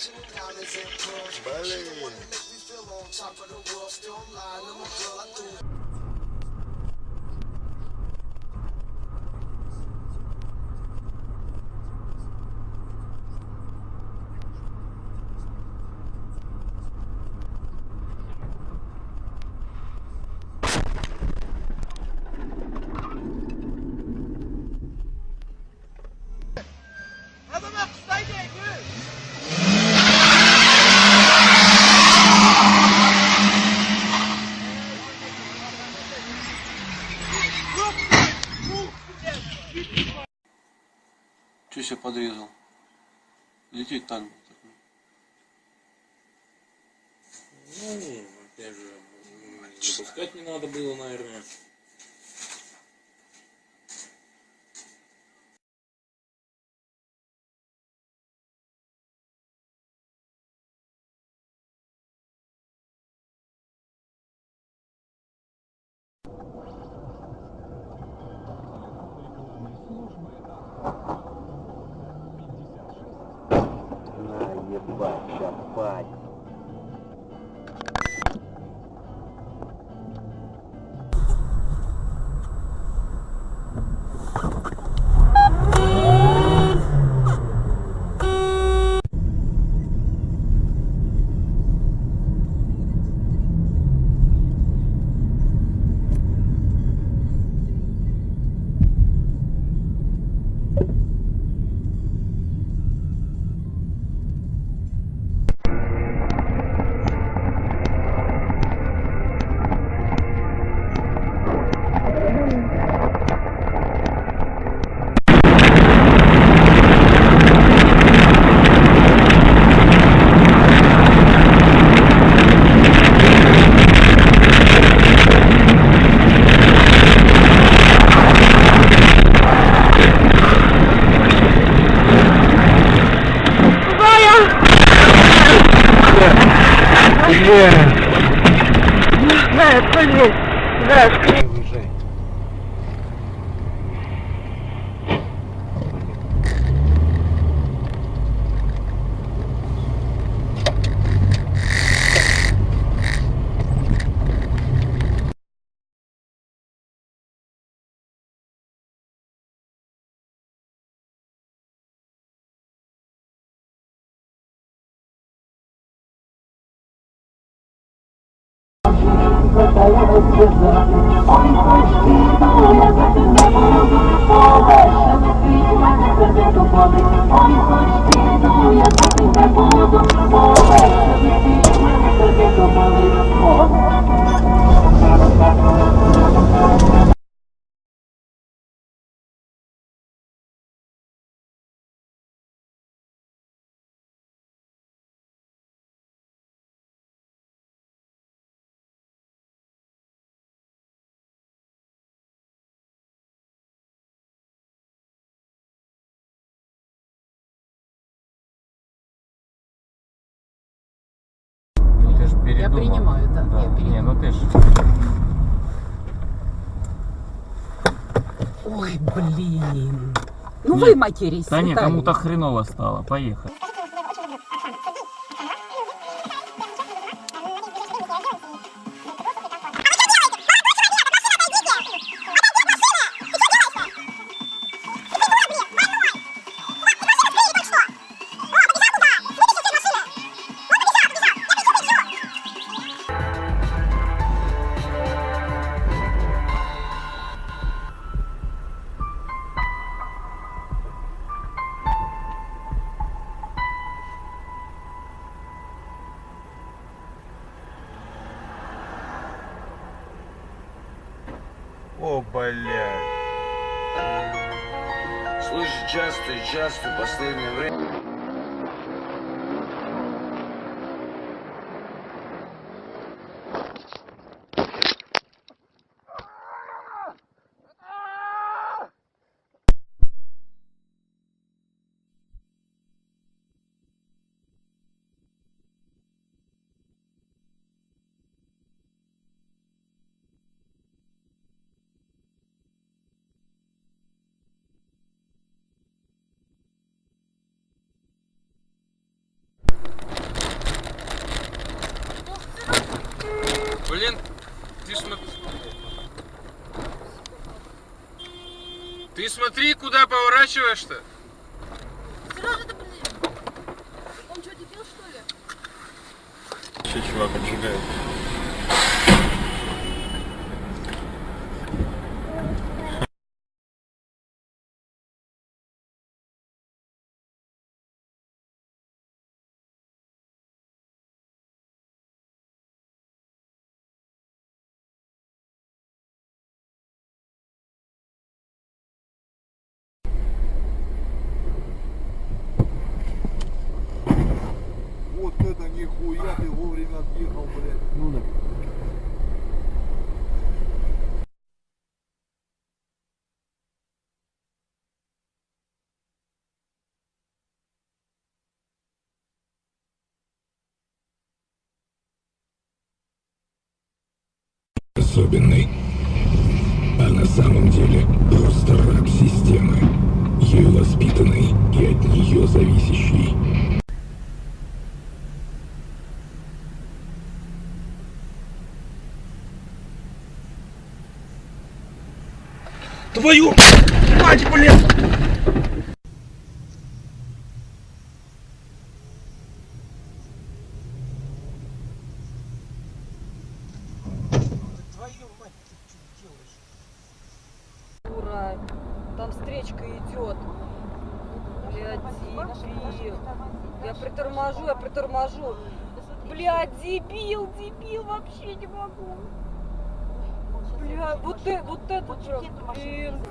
Блин. Че себя подрезал? Летит танк такой. Ну, опять же, запускать не надо было, наверное. На, ебать, сейчас спать. Я принимаю, да. Да. Я принимаю. Не, ну ты ж... Ой, блин. Ну вы матерись. Да не, Виталий. кому-то хреново стало. Поехали. О, блядь. Слышь, часто в последнее время... Блин, ты смотри. Ты смотри, куда поворачиваешь-то. Сережа, ты блин. Он что, дебил, что ли? Еще чувак отжигает. Вот это нихуя ты вовремя отъехал, блядь. Ну да. Особенный, а на самом деле просто раб системы, ею воспитанный и от нее зависящий. Твою мать, блин! Ура, там встречка идет. Блядь, дебил. Я приторможу. Блядь, дебил, вообще не могу. Бля, вот это, блин.